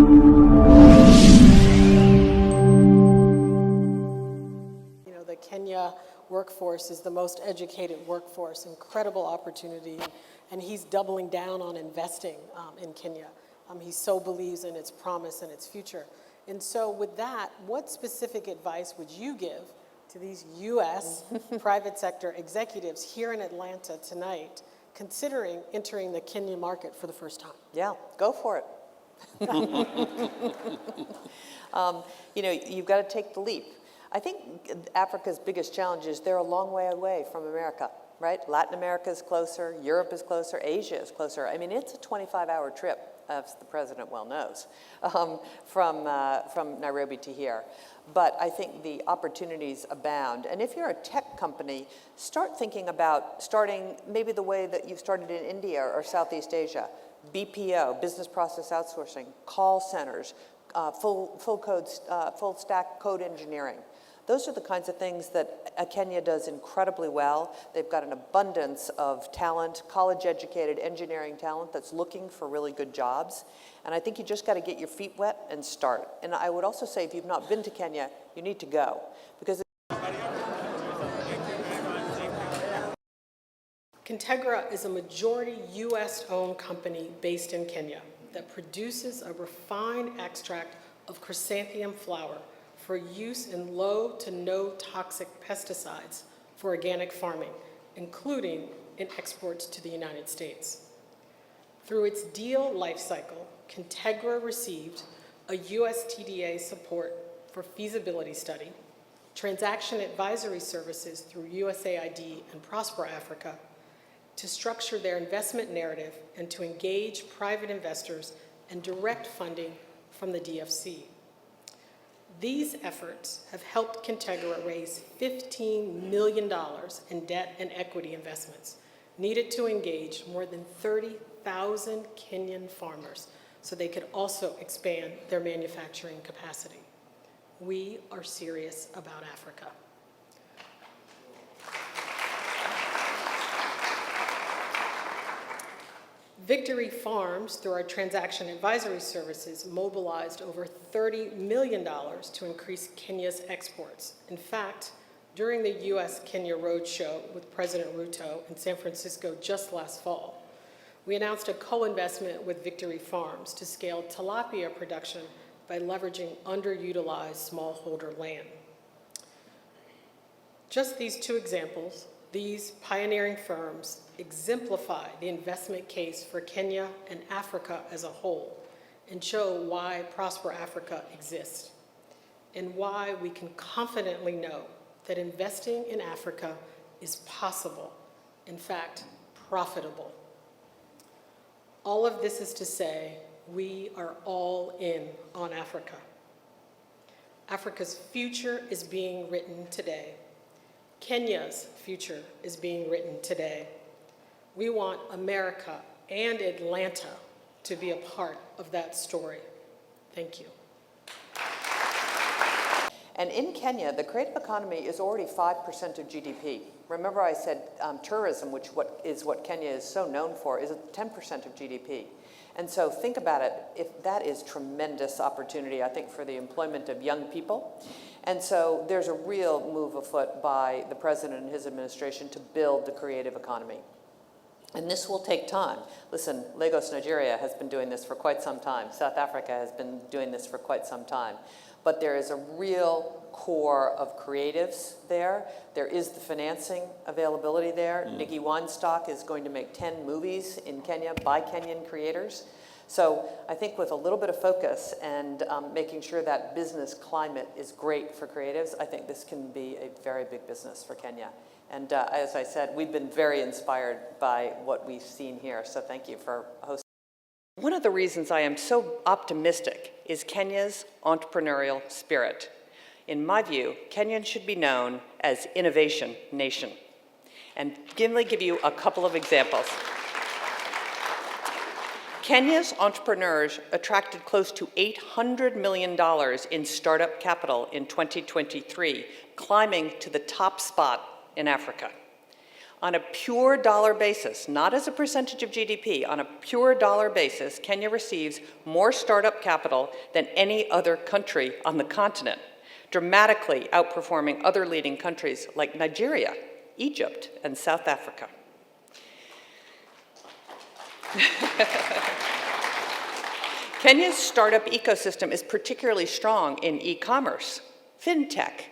The Kenya workforce is the most educated workforce, incredible opportunity, and he's doubling down on investing in Kenya. He so believes in its promise and its future. And so with that, what specific advice would you give to these U.S. private sector executives here in Atlanta tonight, considering entering the Kenya market for the first time? Yeah, go for it. You've got to take the leap. I think Africa's biggest challenge is they're a long way away from America, right? Latin America is closer, Europe is closer, Asia is closer. I mean, it's a 25-hour trip, as the president well knows, from Nairobi to here. But I think the opportunities abound. And if you're a tech company, start thinking about starting maybe the way that you've started in India or Southeast Asia. BPO, business process outsourcing, call centers, full stack code engineering. Those are the kinds of things that Kenya does incredibly well. They've got an abundance of talent, college-educated engineering talent that's looking for really good jobs. And I think you just got to get your feet wet and start. And I would also say if you've not been to Kenya, you need to go. Because Congra is a majority U.S.-owned company based in Kenya that produces a refined extract of chrysanthemum flower for use in low to no toxic pesticides for organic farming, including in exports to the United States. Through its deal life cycle, Congra received a USTDA support for feasibility study, transaction advisory services through USAID and Prosper Africa to structure their investment narrative and to engage private investors and direct funding from the DFC. These efforts have helped Congra raise $15 million in debt and equity investments needed to engage more than 30,000 Kenyan farmers so they could also expand their manufacturing capacity. We are serious about Africa. Victory Farms, through our transaction advisory services, mobilized over $30 million to increase Kenya's exports. In fact, during the U.S.-Kenya Roadshow with President Ruto in San Francisco just last fall, we announced a co-investment with Victory Farms to scale tilapia production by leveraging underutilized smallholder land. Just these two examples, these pioneering firms exemplify the investment case for Kenya and Africa as a whole and show why Prosper Africa exists and why we can confidently know that investing in Africa is possible, in fact, profitable. All of this is to say, we are all in on Africa. Africa's future is being written today. Kenya's future is being written today. We want America and Atlanta to be a part of that story. Thank you. And in Kenya, the creative economy is already 5% of GDP. Remember I said tourism, which is what Kenya is so known for, is 10% of GDP. And so think about it, if that is tremendous opportunity, I think, for the employment of young people. And so there's a real move afoot by the president and his administration to build the creative economy. And this will take time. Listen, Lagos, Nigeria has been doing this for quite some time. South Africa has been doing this for quite some time. But there is a real core of creatives there. There is the financing availability there. Nikki Weinstock is going to make 10 movies in Kenya by Kenyan creators. So I think with a little bit of focus and making sure that business climate is great for creatives, I think this can be a very big business for Kenya. And as I said, we've been very inspired by what we've seen here. So thank you for hosting. One of the reasons I am so optimistic is Kenya's entrepreneurial spirit. In my view, Kenyans should be known as Innovation Nation. And let me give you a couple of examples. Kenya's entrepreneurs attracted close to $800 million in startup capital in 2023, climbing to the top spot in Africa. On a pure dollar basis, not as a percentage of GDP, on a pure dollar basis, Kenya receives more startup capital than any other country on the continent, dramatically outperforming other leading countries like Nigeria, Egypt, and South Africa. Kenya's startup ecosystem is particularly strong in e-commerce, fintech,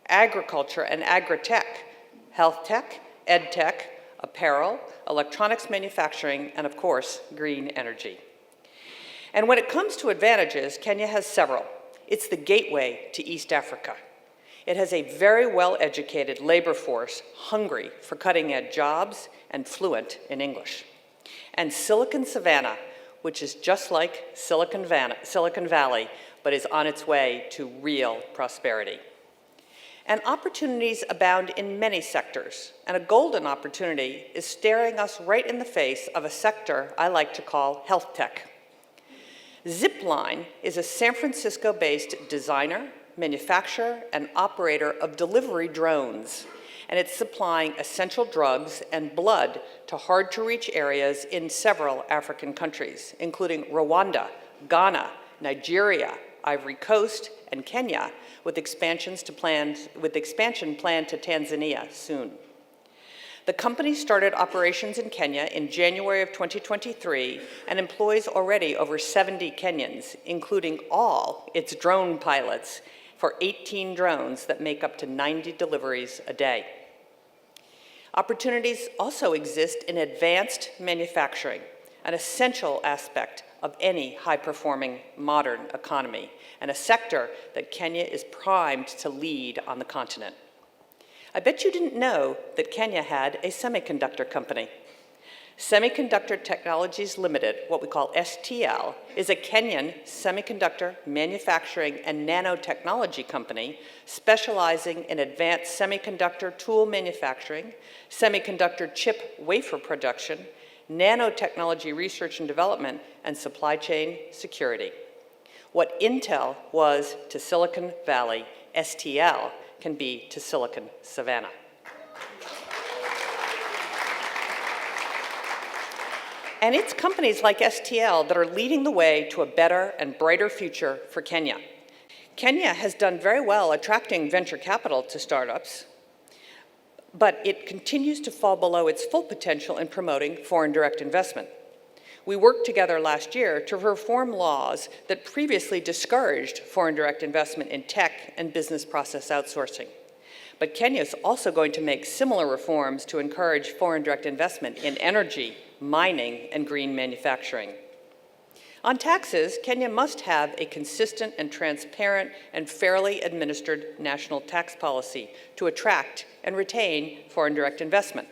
agriculture and agri-tech, health tech, ed tech, apparel, electronics manufacturing, and of course, green energy. And when it comes to advantages, Kenya has several. It's the gateway to East Africa. It has a very well-educated labor force hungry for cutting-edge jobs and fluent in English. And Silicon Savannah, which is just like Silicon Valley, but is on its way to real prosperity. And opportunities abound in many sectors, and a golden opportunity is staring us right in the face of a sector I like to call health tech. Zipline is a San Francisco-based designer, manufacturer, and operator of delivery drones, and it's supplying essential drugs and blood to hard-to-reach areas in several African countries, including Rwanda, Ghana, Nigeria, Ivory Coast, and Kenya, with expansion planned to Tanzania soon. The company started operations in Kenya in January of 2023 and employs already over 70 Kenyans, including all its drone pilots for 18 drones that make up to 90 deliveries a day. Opportunities also exist in advanced manufacturing, an essential aspect of any high-performing modern economy, and a sector that Kenya is primed to lead on the continent. I bet you didn't know that Kenya had a semiconductor company. Semiconductor Technologies Limited, what we call STL, is a Kenyan semiconductor manufacturing and nanotechnology company specializing in advanced semiconductor tool manufacturing, semiconductor chip wafer production, nanotechnology research and development, and supply chain security. What Intel was to Silicon Valley, STL can be to Silicon Savannah. And it's companies like STL that are leading the way to a better and brighter future for Kenya. Kenya has done very well attracting venture capital to startups, but it continues to fall below its full potential in promoting foreign direct investment. We worked together last year to reform laws that previously discouraged foreign direct investment in tech and business process outsourcing. But Kenya is also going to make similar reforms to encourage foreign direct investment in energy, mining, and green manufacturing. On taxes, Kenya must have a consistent and transparent and fairly administered national tax policy to attract and retain foreign direct investment.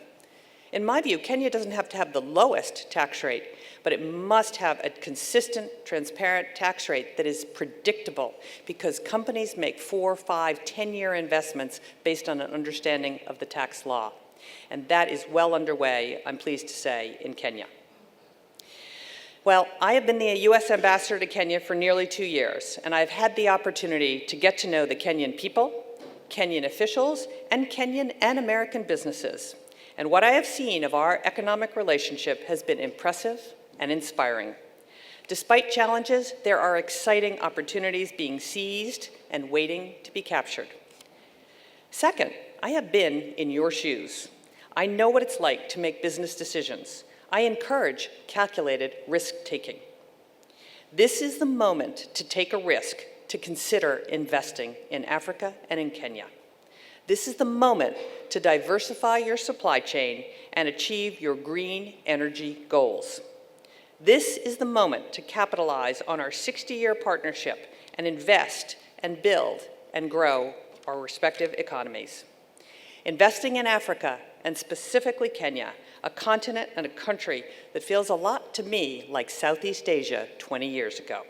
In my view, Kenya doesn't have to have the lowest tax rate, but it must have a consistent, transparent tax rate that is predictable, because companies make 4, 5, 10-year investments based on an understanding of the tax law. And that is well underway, I'm pleased to say, in Kenya. Well, I have been the U.S. ambassador to Kenya for nearly 2 years, and I've had the opportunity to get to know the Kenyan people, Kenyan officials, and Kenyan and American businesses. And what I have seen of our economic relationship has been impressive and inspiring. Despite challenges, there are exciting opportunities being seized and waiting to be captured. Second, I have been in your shoes. I know what it's like to make business decisions. I encourage calculated risk-taking. This is the moment to take a risk, to consider investing in Africa and in Kenya. This is the moment to diversify your supply chain and achieve your green energy goals. This is the moment to capitalize on our 60-year partnership and invest and build and grow our respective economies. Investing in Africa, and specifically Kenya, a continent and a country that feels a lot to me like Southeast Asia 20 years ago.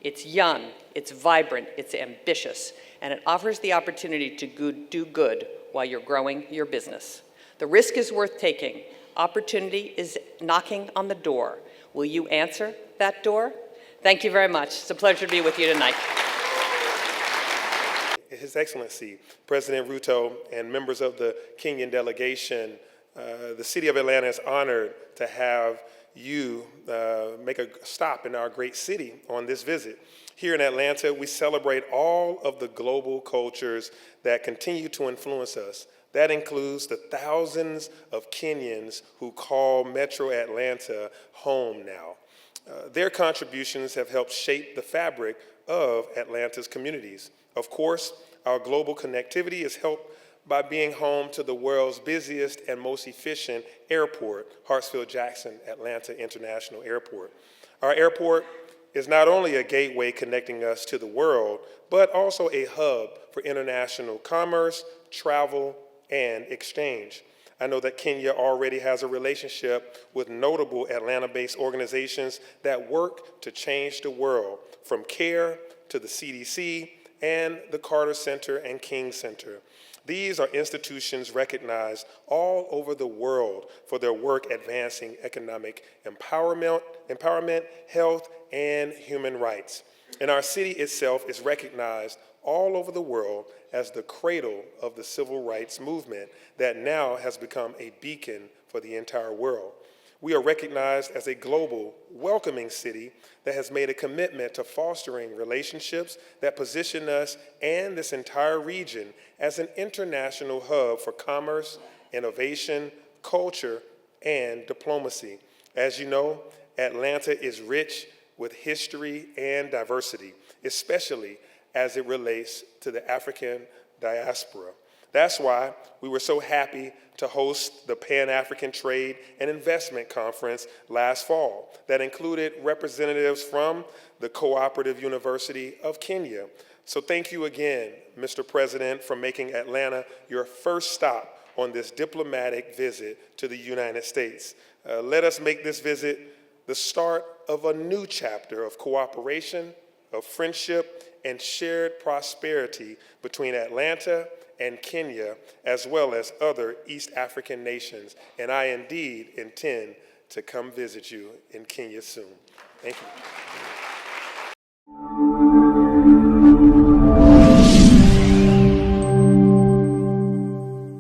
It's young, it's vibrant, it's ambitious, and it offers the opportunity to do good while you're growing your business. The risk is worth taking. Opportunity is knocking on the door. Will you answer that door? Thank you very much. It's a pleasure to be with you tonight. His Excellency, President Ruto, and members of the Kenyan delegation, The city of Atlanta is honored to have you make a stop in our great city on this visit. Here in Atlanta, we celebrate all of the global cultures that continue to influence us. That includes the thousands of Kenyans who call Metro Atlanta home now. Their contributions have helped shape the fabric of Atlanta's communities. Of course, our global connectivity is helped by being home to the world's busiest and most efficient airport, Hartsfield-Jackson Atlanta International Airport. Our airport is not only a gateway connecting us to the world, but also a hub for international commerce, travel, and exchange. I know that Kenya already has a relationship with notable Atlanta-based organizations that work to change the world, from CARE to the CDC and the Carter Center and King Center. These are institutions recognized all over the world for their work advancing economic empowerment, health, and human rights. And our city itself is recognized all over the world as the cradle of the civil rights movement that now has become a beacon for the entire world. We are recognized as a global, welcoming city that has made a commitment to fostering relationships that position us and this entire region as an international hub for commerce, innovation, culture, and diplomacy. As you know, Atlanta is rich with history and diversity, especially as it relates to the African diaspora. That's why we were so happy to host the Pan-African Trade and Investment Conference last fall that included representatives from the Cooperative University of Kenya. So thank you again, Mr. President, for making Atlanta your first stop on this diplomatic visit to the United States. Let us make this visit the start of a new chapter of cooperation, of friendship, and shared prosperity between Atlanta and Kenya, as well as other East African nations. And I indeed intend to come visit you in Kenya soon. Thank you.